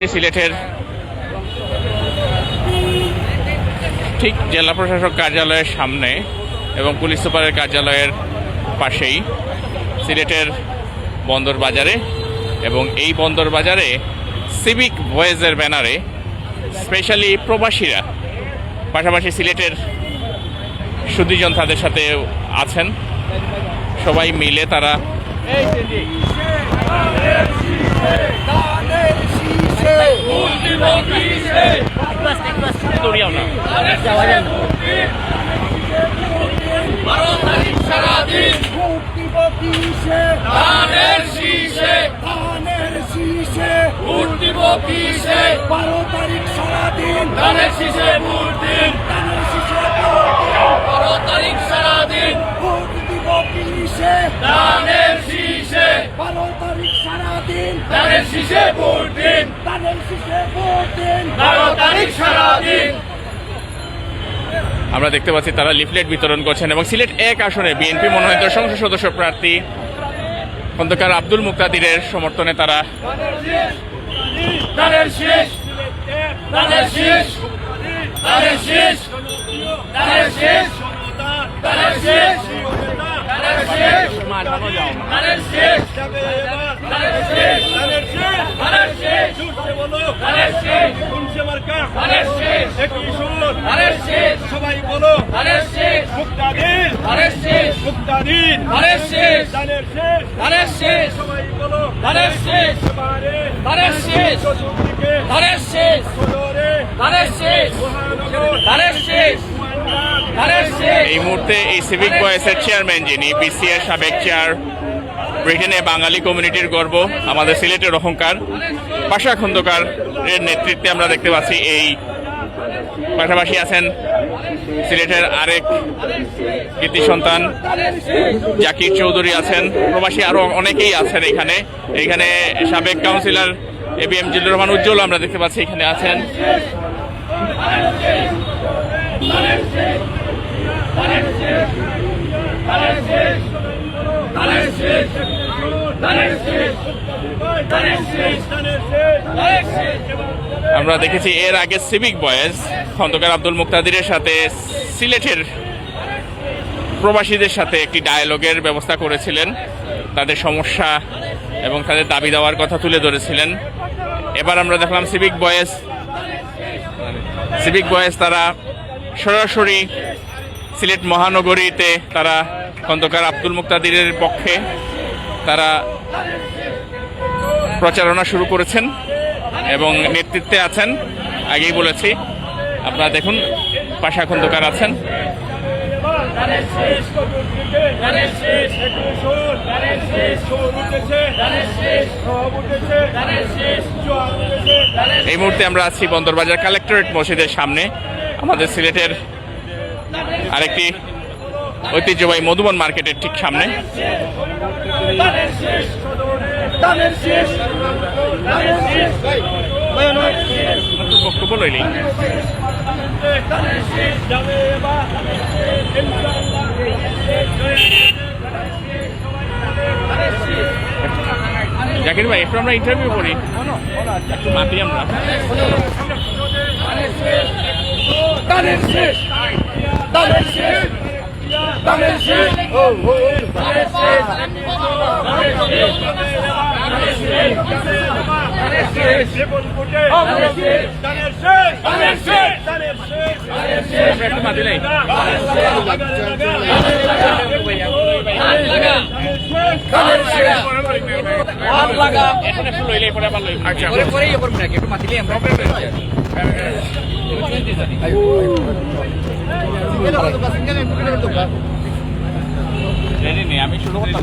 সিলেটের ঠিক জেলা প্রশাসক কার্যালয়ের সামনে এবং পুলিশ সুপারের কার্যালয়ের পাশেই সিলেটের বন্দর বাজারে এবং এই বন্দর বাজারে সিভিক ভয়েসের ব্যানারে স্পেশালি প্রবাসীরা পাশাপাশি সিলেটের সুধীজন তাদের সাথে আছেন, সবাই মিলে তারা আমরা দেখতে পাচ্ছি তারা লিফলেট বিতরণ করছেন এবং সিলেট ১ আসনে বিএনপি মনোনীত সংসদ সদস্য প্রার্থী খন্দকার আব্দুল মুক্তাদিরের সমর্থনে তারা সবাই বলো এই মুহূর্তে এই সিভিক ভয়েসের চেয়ারম্যান যিনি বিসিএর সাবেক চেয়ার, ব্রিটেনে বাঙালি কমিউনিটির গর্ব, আমাদের সিলেটের অহংকার পাশা খন্দকার এর নেতৃত্বে আমরা দেখতে পাচ্ছি। এই পাশাপাশি আছেন সিলেটের আরেক কৃতি সন্তান জাকির চৌধুরী আছেন, প্রবাসী আরো অনেকেই আছেন এখানে। এইখানে সাবেক কাউন্সিলর এবিএম জিল্লুর রহমান উজ্জ্বল আমরা দেখতে পাচ্ছি এখানে আছেন। আমরা দেখেছি এর আগে সিভিক ভয়েস খন্দকার আব্দুল মুক্তাদিরের সাথে সিলেটের প্রবাসীদের সাথে একটি ডায়ালগের ব্যবস্থা করেছিলেন, তাদের সমস্যা এবং তাদের দাবি দেওয়ার কথা তুলে ধরেছিলেন। এবার আমরা দেখলাম সিভিক ভয়েস তারা সরাসরি সিলেট মহানগরীতে তারা খন্দকার আব্দুল মুক্তাদিরের পক্ষে তারা প্রচারণা শুরু করেছেন এবং নেতৃত্বে আছেন। আগেই বলেছি, আপনারা দেখুন পাশা খন্দকার আছেন। এই মুহূর্তে আমরা আছি বন্দরবাজার কালেক্টরেট মসজিদের সামনে, আমাদের সিলেটের আরেকটি ঐতিহ্যবাহী মধুবন মার্কেটের ঠিক সামনে। বক্তব্য লইলি জাকির ভাই, একটু আমরা ইন্টারভিউ করি, একটু মাতি আমরা। আমি শুরু করতাম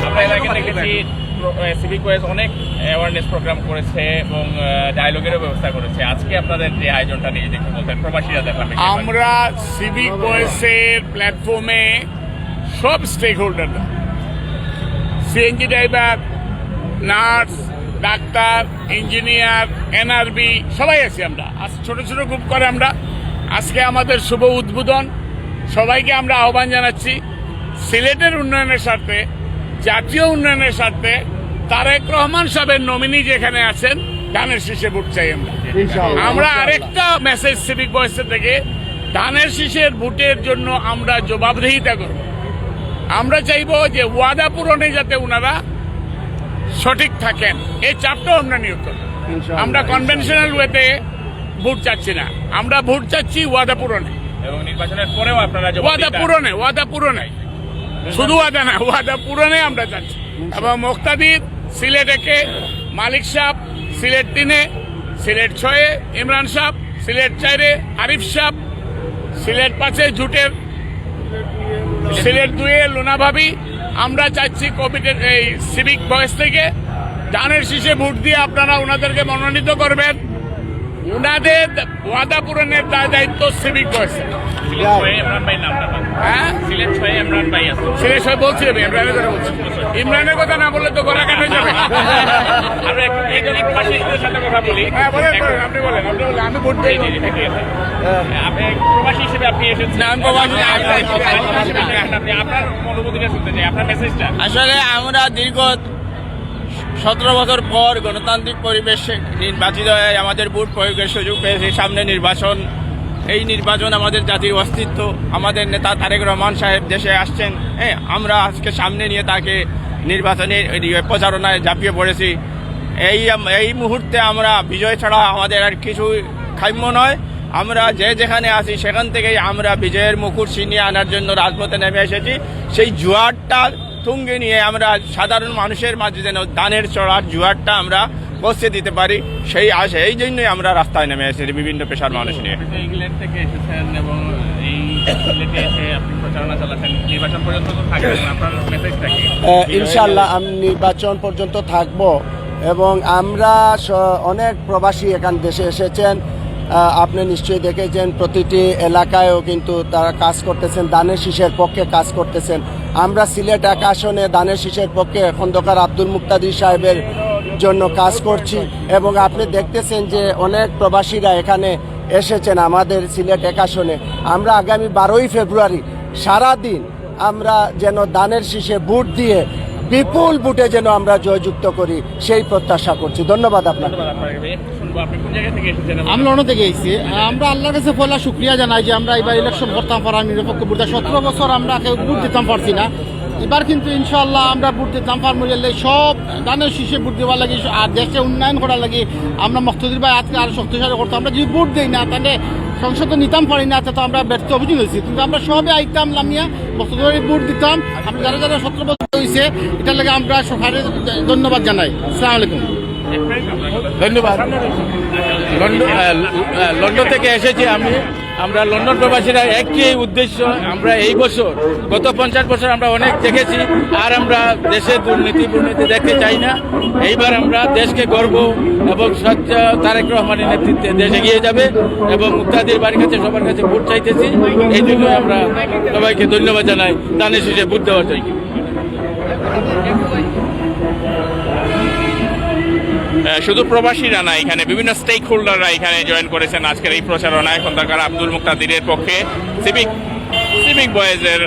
আমরা এর আগে দেখেছি সিভিক ভয়েস অনেক অ্যাওয়ারনেস প্রোগ্রাম করেছে এবং ডায়ালগেরও ব্যবস্থা করেছে। আজকে আপনাদের যে আয়োজনটা নিয়ে দেখতে বলতেন, প্রবাসীরা দেখলাম আমরা সিভিক ভয়েসের প্ল্যাটফর্মে সব স্টেক হোল্ডাররা, CNG driver, nurse, doctor, engineer, NRB সবাই আছি আমরা। আজ ছোট ছোট গ্রুপ করে আমরা আজকে আমাদের শুভ উদ্বোধন। সবাইকে আমরা আহ্বান জানাচ্ছি সিলেটের উন্নয়নের স্বার্থে, জাতীয় উন্নয়নের স্বার্থে তারেক রহমান সাহেবের নমিনি যেখানে আছেন ধানের শীষে ভোট চাই আমরা। আমরা আরেকটা মেসেজ সিভিক ভয়েসের থেকে, ধানের শীষের ভোটের জন্য আমরা জবাবদিহিতা করব। আমরা চাইব যে ওয়াদা পূরণে যাতে ওনারা সঠিক থাকেন, এই চাপটাও আমরা নিয়োগ করব। আমরা কনভেনশনাল ওয়েতে ভোট চাচ্ছি না, আমরা ভোট চাচ্ছি ওয়াদা পূরণে এবং নির্বাচনের পরেও আপনারা ওয়াদা পূরণে শুধু ওয়াদা না, ওয়াদা পূরণে আমরা চাচ্ছি। এবং মুক্তাদির সিলেট 1-এ মালিক সাহেব, সিলেট 3-এ, সিলেট 6-এ ইমরান সাহেব, সিলেট 4-এ আরিফ সাহেব, সিলেট 5-এ জুটের, সিলেট 2-এ লুনা ভাবি। আমরা চাচ্ছি কমিটির এই সিভিক ভয়েস থেকে ধানের শীষে ভোট দিয়ে আপনারা ওনাদেরকে মনোনীত করবেন। ওনাদের ওয়াদা পূরণের দায়িত্ব সিভিক ভয়েসের। হ্যাঁ, সিলেট 6 বলছি আমি, ইমরানের কথা না বললে তো গোড়া কাটা যাবে। কথা বলি, হ্যাঁ বলেন, আপনি বলেন, আমি ভোট দিই। আপনি প্রবাসী হিসেবে আপনি এসেছেন, আপনার অনুভূতিটা শুনতে চাই, আপনার মেসেজটা। আসলে আমরা দীর্ঘ 17 বছর পর গণতান্ত্রিক পরিবেশে নির্বাচিত হয়ে আমাদের ভোট প্রয়োগের সুযোগ পেয়েছি। সামনে নির্বাচন, এই নির্বাচন আমাদের জাতির অস্তিত্ব। আমাদের নেতা তারেক রহমান সাহেব দেশে আসছেন, হ্যাঁ, আমরা আজকে সামনে নিয়ে তাকে নির্বাচনের প্রচারণায় ঝাঁপিয়ে পড়েছি। এই মুহূর্তে আমরা বিজয় ছাড়া আমাদের আর কিছু কাম্য নয়। আমরা যেখানে আছি সেখান থেকেই আমরা বিজয়ের মুকুট ছিনিয়ে আনার জন্য রাজপথে নেমে এসেছি। সেই জোয়ারটা তুঙ্গে নিয়ে আমরা সাধারণ মানুষের মাঝে যেন ধানের চড়ার জোয়ারটা আমরা পৌঁছে দিতে পারি, সেই আশা, এই জন্যই আমরা রাস্তায় নেমে এসেছি বিভিন্ন পেশার মানুষ নিয়ে। ইংল্যান্ড থেকে এসেছেন এবং এই সিলেটে এসে আপনি প্রচারণা চালাচ্ছেন, নির্বাচন পর্যন্ত তো থাকবেন, আপনার মেসেজটা কি? ইনশাআল্লাহ আমি নির্বাচন পর্যন্ত থাকব এবং আমরা অনেক প্রবাসী এখান দেশে এসেছেন। আপনি নিশ্চয়ই দেখেছেন প্রতিটি এলাকায়ও কিন্তু তারা কাজ করতেছেন, ধানের শীষের পক্ষে কাজ করতেছেন। আমরা সিলেট 1 আসনে ধানের শীষের পক্ষে খন্দকার আব্দুল মুক্তাদির সাহেবের জন্য কাজ করছি এবং আপনি দেখতেছেন যে অনেক প্রবাসীরা এখানে এসেছেন আমাদের সিলেট 1 আসনে। আমরা আগামী 12ই ফেব্রুয়ারি সারাদিন আমরা যেন ধানের শীষে ভোট দিয়ে বিপুল ভোটে যেন আমরা জয়যুক্ত করি, সেই প্রত্যাশা করছি। ধন্যবাদ আপনাকে। আমি লন্ডন থেকে এসেছি। আমরা আল্লাহর কাছে পয়লা শুক্রিয়া জানাই যে আমরা এবার ইলেকশন করতাম পারা নিরপেক্ষ ভোট। 17 বছর আমরা কেউ ভোট দিতাম পারছি না, এবার কিন্তু ইনশাআল্লাহ আমরা ভোট দিতাম পারবো। সব ধানের শীষে ভোট দেওয়ার লাগে আর দেশে উন্নয়ন করার লাগে আমরা মুক্তাদির ভাই আজকে আরো শক্তিশালী করতাম। আমরা যদি ভোট দিই না তাহলে সংসদে নিতাম পারি না, তো আমরা ব্যর্থ অভিযোগ হয়েছি। কিন্তু আমরা সবে আইতাম নামিয়া মুক্তাদির ভোট দিতাম। আমরা যারা যারা 17 বছর হয়েছে এটার লাগে আমরা সরকারের ধন্যবাদ জানাই। আসসালামু আলাইকুম। ধন্যবাদ। লন্ডন থেকে এসেছি আমি। আমরা লন্ডন প্রবাসীরা একটি উদ্দেশ্য, আমরা এই বছর গত 50 বছর আমরা অনেক দেখেছি, আর আমরা দেশে দুর্নীতি দেখতে চাই না। এইবার আমরা দেশকে গর্ব এবং স্বচ্ছ তারেক রহমানের নেতৃত্বে দেশ এগিয়ে যাবে এবং মুক্তাদির বাড়ির কাছে সবার কাছে ভোট চাইতেছি। এই জন্য আমরা সবাইকে ধন্যবাদ জানাই ধানের শীষে ভোট দেওয়ার জন্য। শুধু প্রবাসীরা না, এখানে বিভিন্ন স্টেক হোল্ডাররা এখানে জয়েন করেছেন আজকের এই প্রচারণায়। খন্দকার আব্দুল মুক্তাদিরের পক্ষে সিভিক ভয়েসের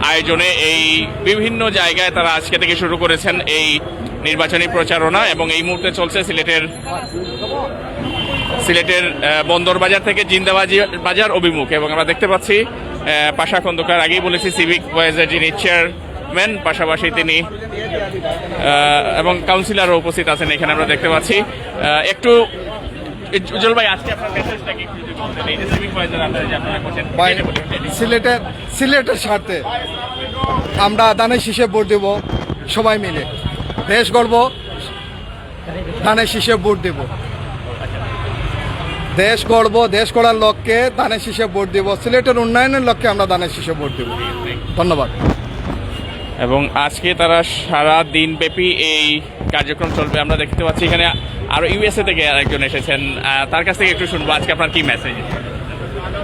আয়োজনে এই বিভিন্ন জায়গায় তারা আজকে থেকে শুরু করেছেন এই নির্বাচনী প্রচারণা এবং এই মুহূর্তে চলছে সিলেটের বন্দরবাজার থেকে জিন্দাবাজার অভিমুখ। এবং আমরা দেখতে পাচ্ছি পাশা খন্দকার, আগেই বলেছি সিভিক ভয়েসের যিনি চেয়ারম্যান, পাশাপাশি তিনি এবং কাউন্সিলরও উপস্থিত আছেন এখানে আমরা দেখতে পাচ্ছি। একটু উজ্জ্বল ভাই, আজকে আপনার মেসেজটা কি? সিলেটের স্বার্থে আমরা ধানের শীষে ভোট দেব, সবাই মিলে দেশ গর্ব, ধানের শীষে ভোট দেব। দেশ গর্ব, দেশ করার লক্ষ্যে ধানের শীষে ভোট দেব। সিলেটের উন্নয়নের লক্ষ্যে আমরা ধানের শীষে ভোট দেব। ধন্যবাদ। এবং আজকে তারা সারা দিন ব্যাপী এই কার্যক্রম চলবে। আমরা দেখতে পাচ্ছি এখানে আরো ইউএসএ থেকে একজন এসেছেন, তার কাছ থেকে একটু শুনবো আজকে আপনার কি মেসেজ।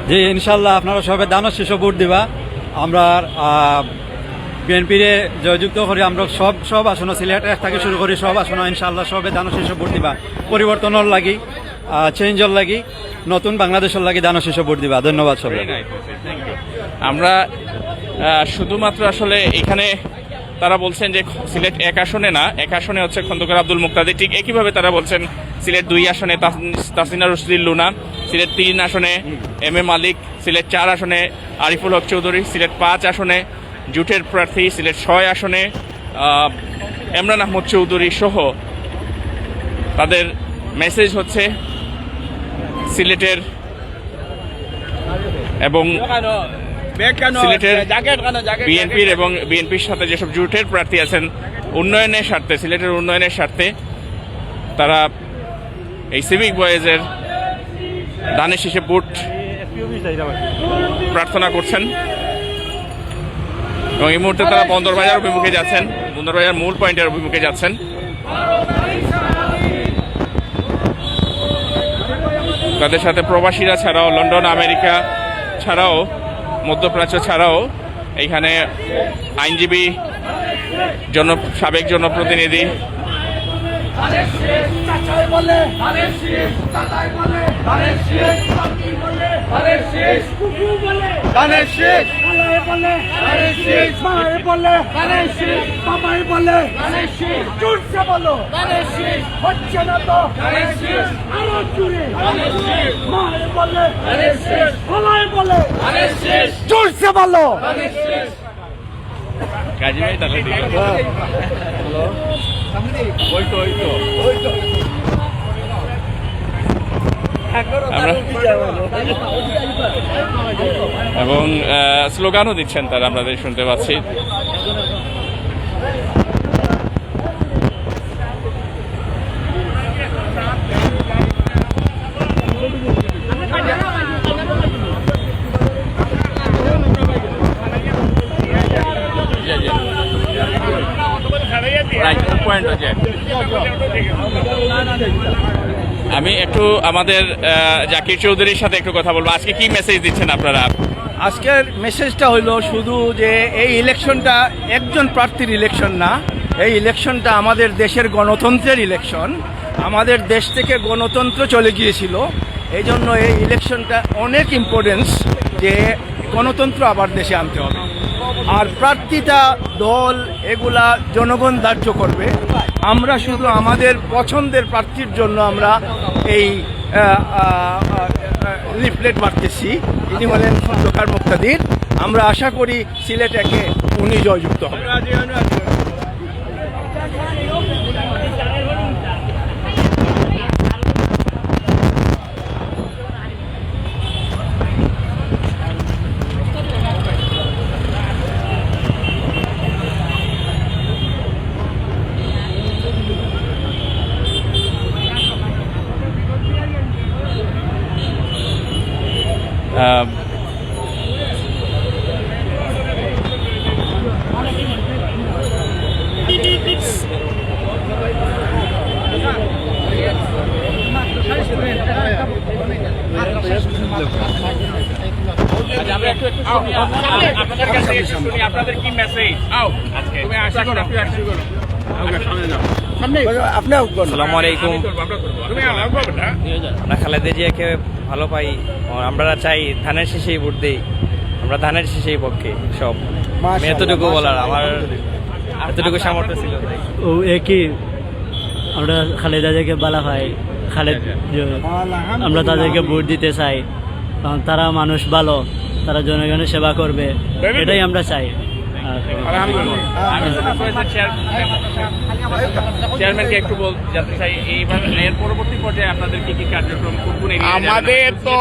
জি, ইনশাল্লাহ আপনারা সবাই ধানের শীষে ভোট দিবা। আমরা বিএনপির জয়যুক্ত করে আমরা সব আসন সিলেট থেকে শুরু করি সব আসন ইনশাআল্লাহ সবে দান শীর্ষ ভোট দিবা পরিবর্তনের লাগি চেঞ্জর লাগি নতুন বাংলাদেশের লাগি দান শীর্ষ ভোট দিবা ধন্যবাদ সবাই। আমরা শুধুমাত্র আসলে এখানে তারা বলছেন যে সিলেট এক আসনে না, এক আসনে হচ্ছে খন্দকার আব্দুল মুক্তাদির, ঠিক একইভাবে তারা বলছেন সিলেট 2 আসনে তাসনিয়া রশিদ লুনা, সিলেট 3 আসনে এম এ মালিক, সিলেট 4 আসনে আরিফুল হক চৌধুরী, সিলেট 5 আসনে জুটের প্রার্থী, সিলেট 6 আসনে এমরান আহমদ চৌধুরী সহ তাদের মেসেজ হচ্ছে সিলেটের এবং সিলেটের বিএনপির এবং বিএনপির সাথে যেসব জোটের প্রার্থী আছেন উন্নয়নের স্বার্থে, সিলেটের উন্নয়নের স্বার্থে তারা এই সিভিক বয়েজের দানের শীষে ভোট প্রার্থনা করছেন এবং এই মুহূর্তে তারা বন্দরবাজার অভিমুখে যাচ্ছেন, বন্দরবাজার মূল পয়েন্টের অভিমুখে যাচ্ছেন। তাদের সাথে প্রবাসীরা ছাড়াও লন্ডন, আমেরিকা ছাড়াও, মধ্যপ্রাচ্য ছাড়াও এইখানে আইনজীবী, সাবেক জনপ্রতিনিধি, কাজী ভাই তাহলে এবং স্লোগানও দিচ্ছেন তারা, আমরা শুনতে পাচ্ছি। আমি একটু আমাদের জাকির চৌধুরীর সাথে একটু কথা বলবো। আজকে কি মেসেজ দিচ্ছেন আপনারা? আজকের মেসেজটা হলো শুধু যে এই ইলেকশনটা একজন প্রার্থীর ইলেকশন না, এই ইলেকশনটা আমাদের দেশের গণতন্ত্রের ইলেকশন। আমাদের দেশ থেকে গণতন্ত্র চলে গিয়েছিল, এই জন্য এই ইলেকশনটা অনেক ইম্পর্টেন্স যে গণতন্ত্র আবার দেশে আনতে হবে। আর প্রার্থীটা, দল, এগুলা জনগণ ধার্য করবে। আমরা শুধু আমাদের পছন্দের প্রার্থীর জন্য আমরা এই লিফলেট মারতেছি। ইনি হলেন খন্দকার মুক্তাদির। আমরা আশা করি সিলেট একে উনি জয়যুক্ত হবে। আপনাদের কি মেসেজ? আসসালামু আলাইকুম। আমরা খালেদা জিয়াকে ভালো পাই, আমরা চাই ধানের শীষেই ভোট দেই, আমরা ধানের শীষেই পক্ষে সব। এতটুকু বলার, আমার এতটুকু সামর্থ্য ছিল। ও একই, আমরা খালেদা জিয়াকে বলা হয়, আমরা তাদেরকে ভোট দিতে চাই, কারণ তারা মানুষ ভালো, তারা জনগণের সেবা করবে, এটাই আমরা চাই। চেয়ারম্যানকে একটু জানতে চাই, এইভাবে এর পরবর্তী পর্যায়ে আপনাদের কি কি কার্যক্রম? আমাদের তো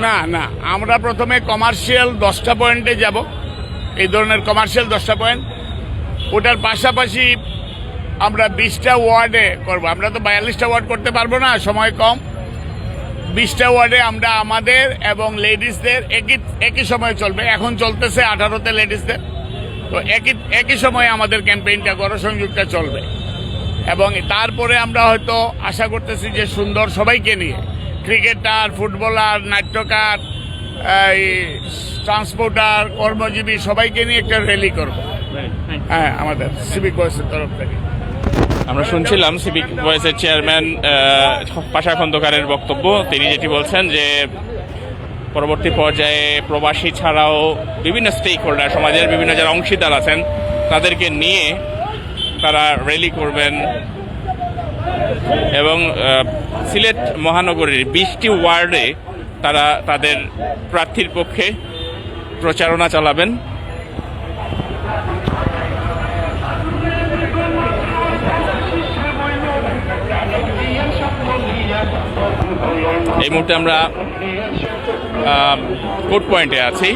না, আমরা প্রথমে কমার্শিয়াল 10টা পয়েন্টে যাব, এই ধরনের কমার্শিয়াল 10টা পয়েন্ট। ওটার পাশাপাশি আমরা 20টা ওয়ার্ডে করব। আমরা তো 42টা ওয়ার্ড করতে পারবো না, সময় কম। 20টা ওয়ার্ডে আমরা আমাদের এবং লেডিসদের একই সময়ে চলবে। এখন চলতেছে 18তে লেডিসদের, তো একই সময়ে আমাদের ক্যাম্পেইনটা গণসংযোগটা চলবে। এবং তারপরে আমরা হয়তো আশা করতেছি যে সুন্দর সবাইকে নিয়ে, ক্রিকেটার, ফুটবলার, নাট্যকার, ট্রান্সপোর্টার, কর্মজীবী সবাইকে নিয়ে একটা র্যালি করব। হ্যাঁ আমাদের সিভিক বয়সের তরফ থেকে। আমরা শুনছিলাম সিভিক ভয়েসের চেয়ারম্যান পাশা খন্দকারের বক্তব্য। তিনি যেটি বলছেন যে পরবর্তী পর্যায়ে প্রবাসী ছাড়াও বিভিন্ন স্টেক হোল্ডার, সমাজের বিভিন্ন যারা অংশীদার আছেন তাদেরকে নিয়ে তারা র্যালি করবেন এবং সিলেট মহানগরীর 20টি ওয়ার্ডে তারা তাদের প্রার্থীর পক্ষে প্রচারণা চালাবেন। এই মুহূর্তে আমরা কোর্ট পয়েন্টে আছি।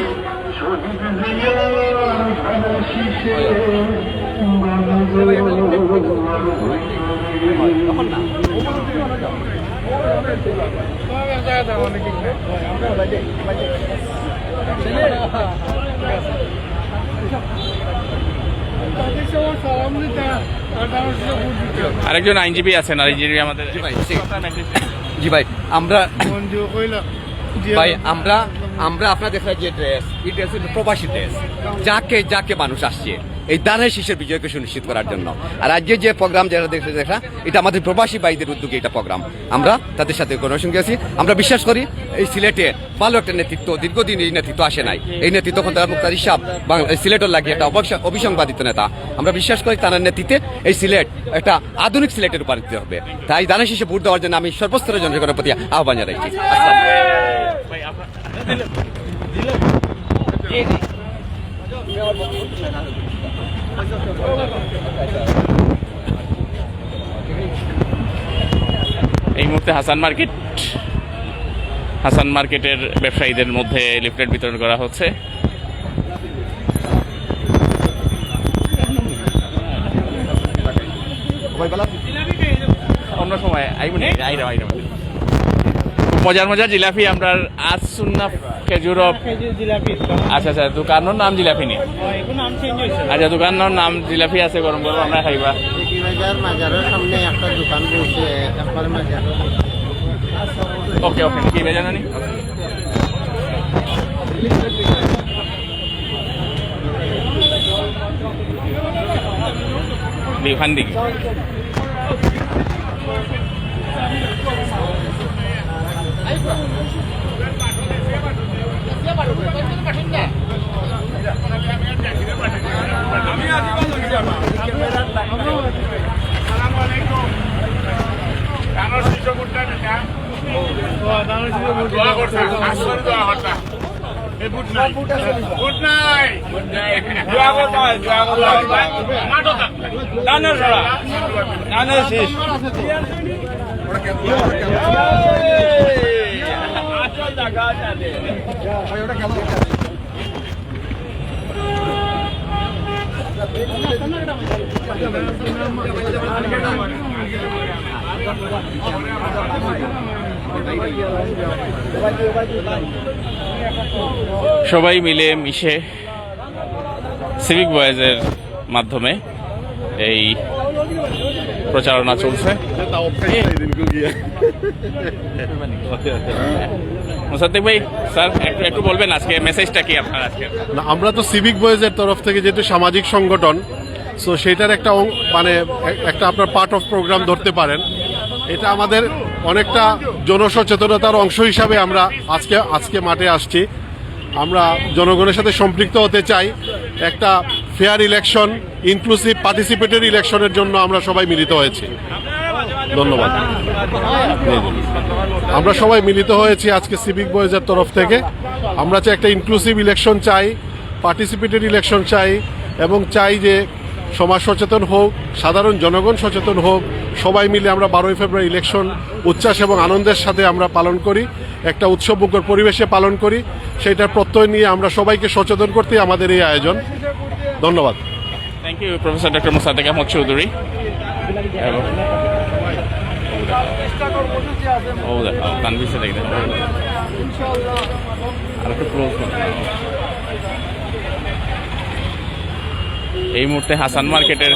আরেকজন আইনজীবী আছেন, আইনজীবী আমাদের। জি ভাই, আমরা ভাই আমরা আমরা আপনাদের যে ড্রেস, এই ড্রেস হলো প্রবাসী ড্রেস। যাকে মানুষ আসছে এই দানের শীষের বিজয়কে সুনিশ্চিত করার জন্য। আর আজকে যে প্রোগ্রাম যারা দেখা এটা আমাদের প্রবাসী ভাইদের উদ্যোগে এটা প্রোগ্রাম। আমরা তাদের সাথে সঙ্গে আছি। আমরা বিশ্বাস করি এই সিলেটে ভালো একটা নেতৃত্ব, দীর্ঘদিন এই নেতৃত্ব আসে নাই। এই নেতৃত্ব খন্দকার মুক্তার হিসাব সিলেটের লাগে একটা অবিসংবাদিত নেতা। আমরা বিশ্বাস করি তার নেতৃত্বে এই সিলেট একটা আধুনিক সিলেটে রূপান্তরিত হবে। তাই দানের শীষে ভোট দেওয়ার জন্য আমি সর্বস্তরের জনগণের প্রতি আহ্বান জানাইছি। এই মুহূর্তে হাসান মার্কেটের ব্যবসায়ীদের মধ্যে লিফলেট বিতরণ করা হচ্ছে। অন্য সময় মজার জিলাপি আমরা আজ শুননা খেজুর। আচ্ছা আচ্ছা, দোকানের নাম জিলাপি নি? আচ্ছা, দোকানের নাম জিলাপি আছে, গরম গরম আমরা খাইবা। ওকে ওকে, কি বেজানো নি? ওখান দিকে সবাই মিলে মিশে সিভিক ভয়েসের মাধ্যমে এই প্রচারণা চলছে। মোসাদ্দেক ভাই, স্যার একটু বলবেন আজকে মেসেজটা কি আপনার? আজকে আমরা তো সিভিক ভয়েসের তরফ থেকে যেহেতু সামাজিক সংগঠন, সো সেটার একটা একটা আপনার পার্ট অফ প্রোগ্রাম ধরতে পারেন। এটা আমাদের অনেকটা জনসচেতনতার অংশ হিসাবে আমরা আজকে মাঠে আসছি। আমরা জনগণের সাথে সম্পৃক্ত হতে চাই। একটা ফেয়ার ইলেকশন, ইনক্লুসিভ পার্টিসিপেটরি ইলেকশনের জন্য আমরা সবাই মিলিত হয়েছি। ধন্যবাদ। আমরা সবাই মিলিত হয়েছি আজকে সিভিক ভয়েসের তরফ থেকে। আমরা চাই একটা ইনক্লুসিভ ইলেকশন চাই, পার্টিসিপেটরি ইলেকশন চাই, এবং চাই যে সমাজ সচেতন হোক, সাধারণ জনগণ সচেতন হোক। সবাই মিলে আমরা 12ই ফেব্রুয়ারি ইলেকশন উচ্ছ্বাস এবং আনন্দের সাথে আমরা পালন করি, একটা উৎসবমুখর পরিবেশে পালন করি। সেইটার প্রত্যয় নিয়ে আমরা সবাইকে সচেতন করতেই আমাদের এই আয়োজন। ধন্যবাদ। Thank you professor doctor Mosaddek Ahmad Chowdhury. এই মুহূর্তে হাসান মার্কেটের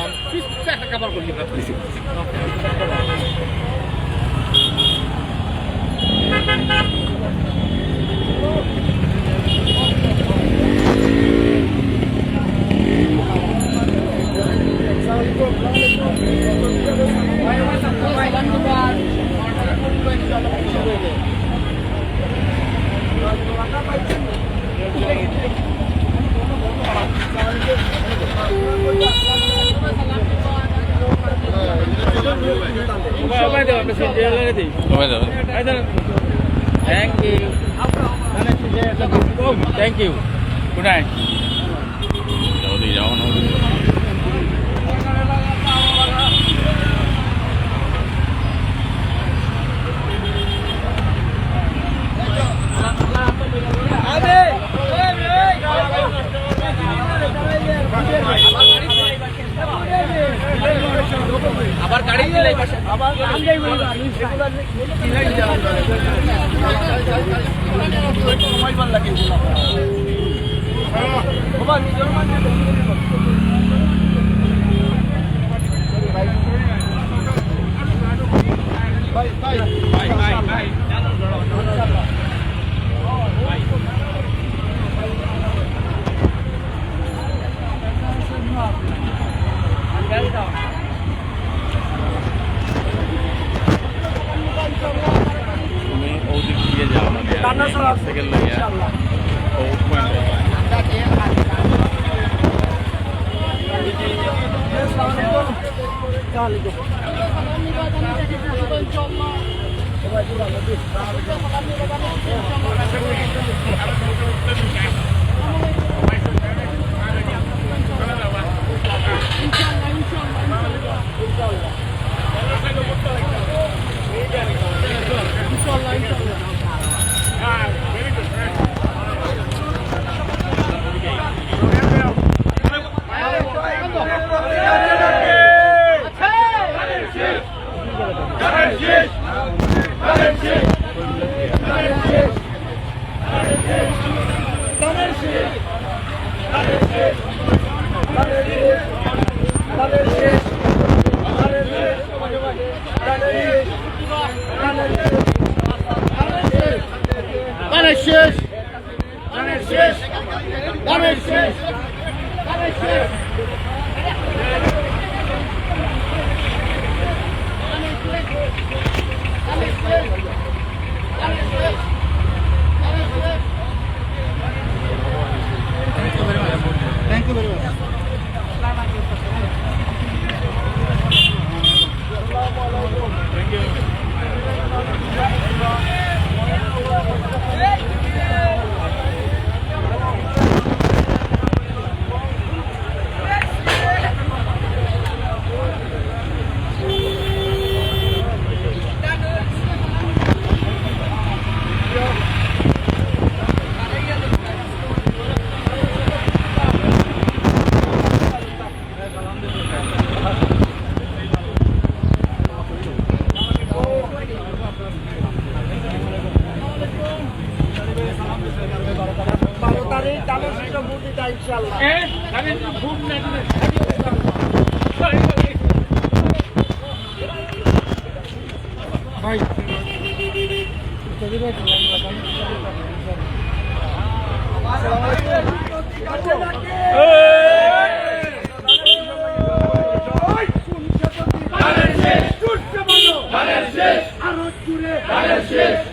আমরা সিরিয়ালে দিই কমে যাবে thank you thank you good night জলদি যাও না আবার গাড়ি দিলে তুমি ওদিক দিয়ে যাও না সেকেন্ড লাগে ও পয়েন্ট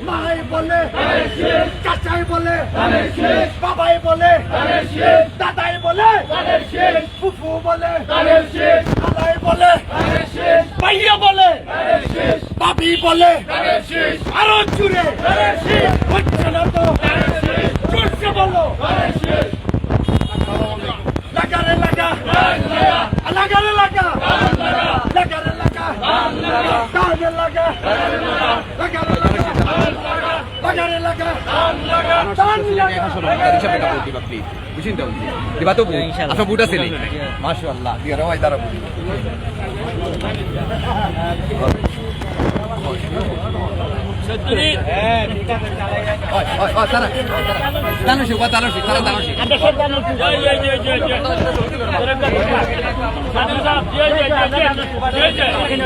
মাই বলে চাচাই বলে বাবাই বলে দাদাই বলে ফুফু বলে খালাই বলে ভাইয়া বলে ভাবি বলে আরো জুড়ে হচ্ছে না তো জোরসে বলো লাগারে লাগা লাগারে লাগা লাগারে লাগা কাজে লাগা লাগারে লাগা লাগারে লাগা বুঝিন তো দিবা তো আপনার বুট আছে নি মাশাআল্লাহ দিয়া রাই তারা বুঝি সত্যি হ্যাঁ ঠিক আছে চালাই তারা দানশি ওয়া দানশি তারা দানশি আমরা সব দানশি জয় জয় জয় জয় জয় সাধু সাহেব জয় জয় জয় জয় জয় জয়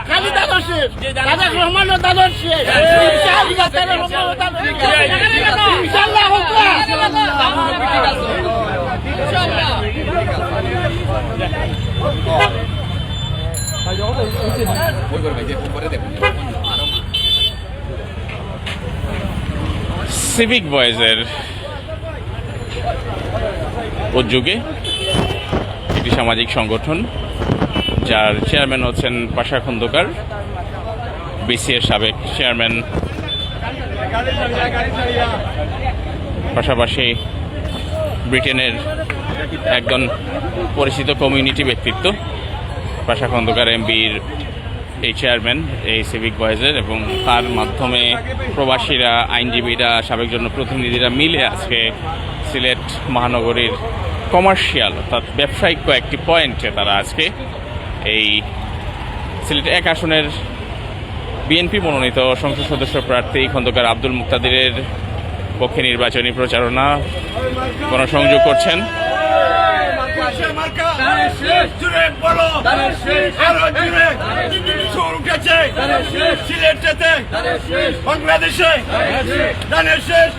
খালি দাদর শেষ দাদা রহমান দাদর শেষ ইনশাআল্লাহ হোক সিভিক বয়েজের উদ্যোগে একটি সামাজিক সংগঠন, যার চেয়ারম্যান হচ্ছেন পাশা খন্দকার, বিসিএর সাবেক চেয়ারম্যান, পাশাপাশি ব্রিটেনের একজন পরিচিত কমিউনিটি ব্যক্তিত্ব, পাশা খন্দকার এমবির এই চেয়ারম্যান এই সিভিক বয়েজের, এবং তার মাধ্যমে প্রবাসীরা, আইনজীবীরা, সাবেক জনপ্রতিনিধিরা মিলে আজকে সিলেট মহানগরীর কমার্শিয়াল অর্থাৎ ব্যবসায়িক কয়েকটি পয়েন্টে তারা আজকে এই সিলেট ১ আসনের বিএনপি মনোনীত সংসদ সদস্য প্রার্থী খন্দকার আব্দুল মুক্তাদিরের পক্ষে নির্বাচনী প্রচারণা গণসংযোগ করছেন। বাংলাদেশে ধানের শেষ।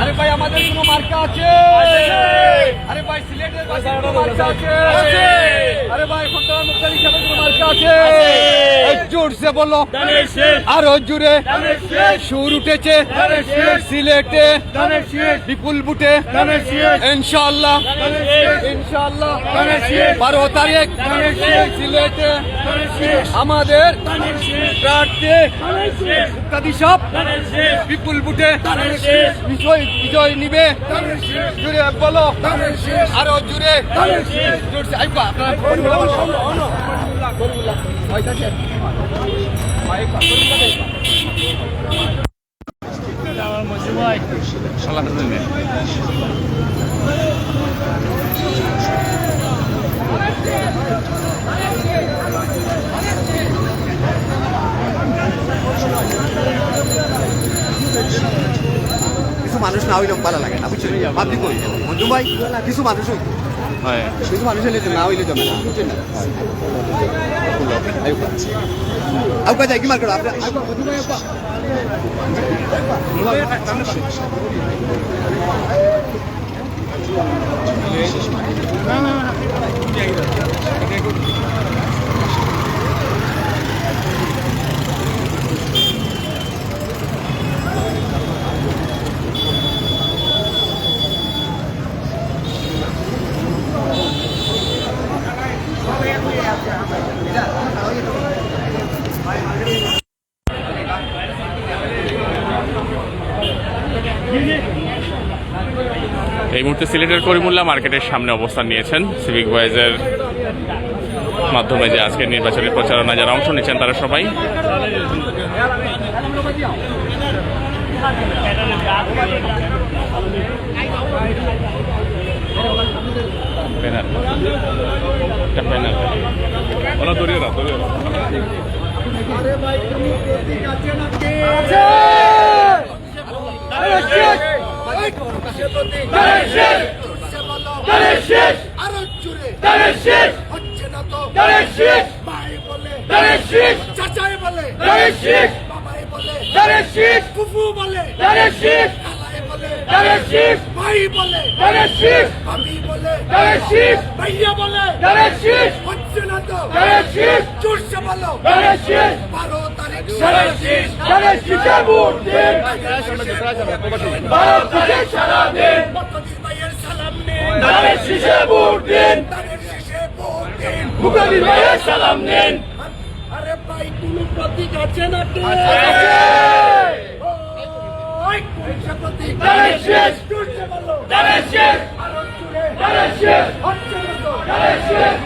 আরে ভাই আমাদের কোনো মার্কা আছে? আরে ভাই সিলেটের কোনো মার্কা আছে? আরে ভাই খন্দকার মুক্তাদির সাথে কোনো মার্কা আছে? জোর সে বলো, আরো জোরে। সুর উঠেছে সিলেটে বিপুল বুটে, ইনশাআল্লাহ ইনশাআল্লাহ 12 তারিখ সিলেটে আমাদের প্রার্থী মুক্তাদি সাহেব বিপুল বুটে বিজয় নিবে। জুড়ে বলো, আরো জুড়ে জোরসে। কিছু মানুষ না হইলে ভালো লাগে না, বুঝছেন? পাবলিক করি মঞ্জু ভাই, কিছু মানুষ হইতো, কিছু মানুষ হইলে না হইলে জমে না, বুঝছেন না? আউকা যাই কি মার্কেট আপনার এই মুহূর্তে সিলেটের করিমুল্লাহ মার্কেটের সামনে অবস্থান নিয়েছেন সিভিক বয়েজের মাধ্যমে যে আজকের নির্বাচনী প্রচারণা যারা অংশ নিচ্ছেন তারা সবাই। চাচাই বলে, বাবাই বলে, ফুফু বলে, ভাই বলে, ভাবি বলে, ভাইয়া বলে, হচ্ছে না তো জোরসে বলো। 12 তারিখ ভাইয়ের সালাম নেন। আরে ভাই কোন প্রতীক আছে নাকি? ধানের শেষ ধানের শেষ ধানের শেষ ধানের শেষ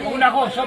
una cosa, só